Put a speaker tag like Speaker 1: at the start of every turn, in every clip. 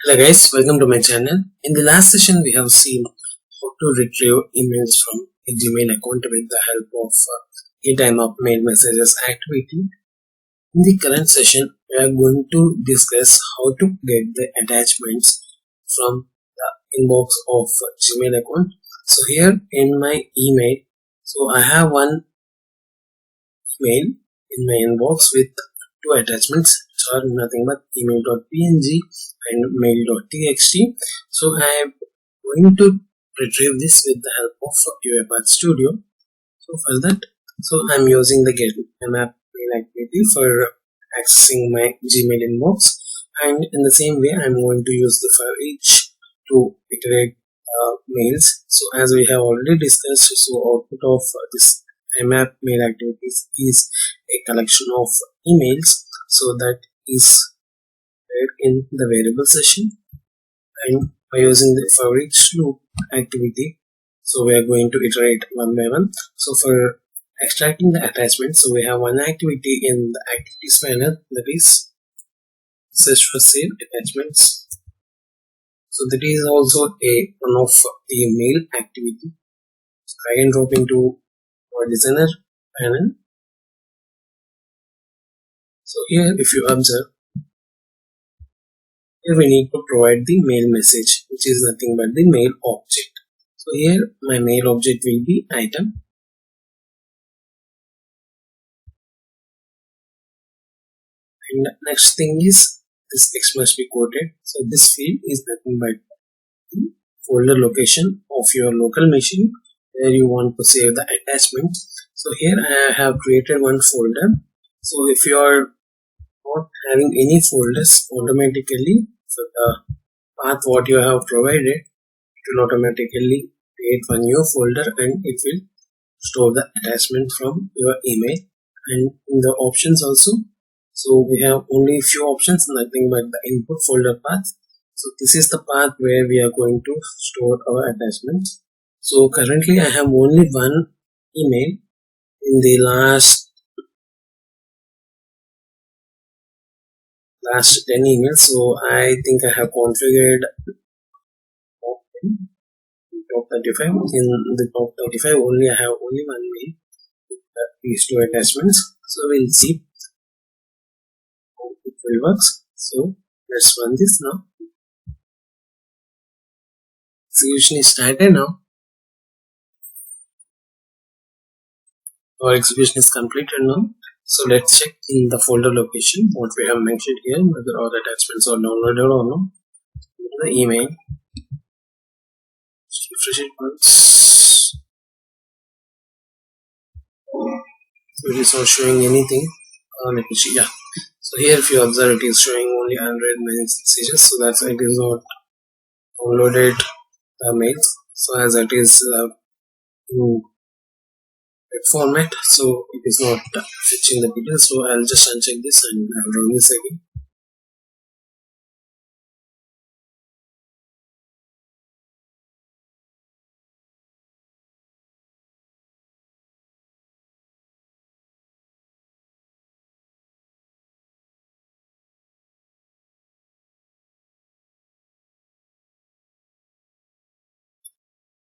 Speaker 1: Hello guys, welcome to my channel. In the last session we have seen how to retrieve emails from a Gmail account with the help of IMAP mail messages activity. In the current session we are going to discuss how to get the attachments from the inbox of Gmail account. So here in my email, so I have one email in my inbox with two attachments which are nothing but email.png and mail.txt. So I am going to retrieve this with the help of UiPath Studio. So for that, I am using the get IMAP mail activity for accessing my Gmail inbox, and in the same way I am going to use the for each to iterate mails. So as we have already discussed, so output of this IMAP mail activities is a collection of emails, so that is in the variable session, and by using the for each loop activity, so we are going to iterate one by one. So for extracting the attachment, so we have one activity in the activities panel, that is search for save attachments. So that is also one of the mail activity. So drag and drop into our designer panel. So here if you observe, here we need to provide the mail message, which is nothing but the mail object. So here my mail object will be item, and next thing is this X must be quoted. So this field is nothing but the folder location of your local machine where you want to save the attachment. So here I have created one folder. So if you are not having any folders, automatically, so the path what you have provided, it will automatically create one new folder and it will store the attachment from your email. And in the options also, so we have only few options, nothing but the input folder path. So this is the path where we are going to store our attachments. So currently I have only one email in the last 10 emails. So I think I have configured top 35. In the top 35 only I have only one mail with these two attachments. So we'll see how it will work. So let's run this now. Execution is started now. Our execution is completed now. So let's check in the folder location what we have mentioned here, whether all attachments are downloaded or not. The email. Just refresh it once. So it is not showing anything. Let me see. Yeah. So here if you observe, it is showing only 100 messages. So that's why it is not downloaded mails. So as it is in format, so it is not fetching the details. So I'll just uncheck this and I'll run this again.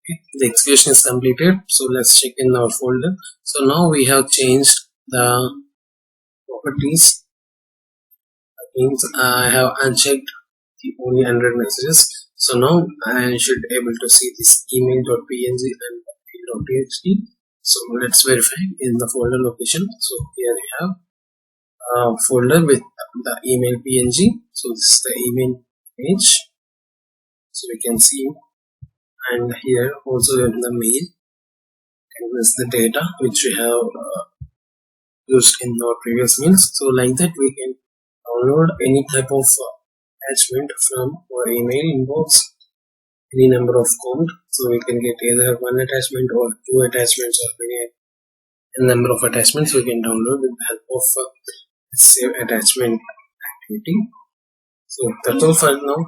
Speaker 1: Okay, the execution is completed. So let's check in our folder. So now we have changed the properties. That means I have unchecked the only 100 messages. So now I should able to see this email.png and mail.txt. So let's verify in the folder location. So here we have a folder with the email png. So this is the email page. So we can see, and here also in the mail, and this is the data which we have used in our previous mails. So like that we can download any type of attachment from our email inbox, any number of count. So we can get either one attachment or two attachments or any number of attachments we can download with the help of save attachment activity. So that's all for now.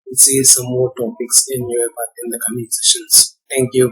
Speaker 1: We'll see some more topics in UiPath in the coming sessions. Thank you.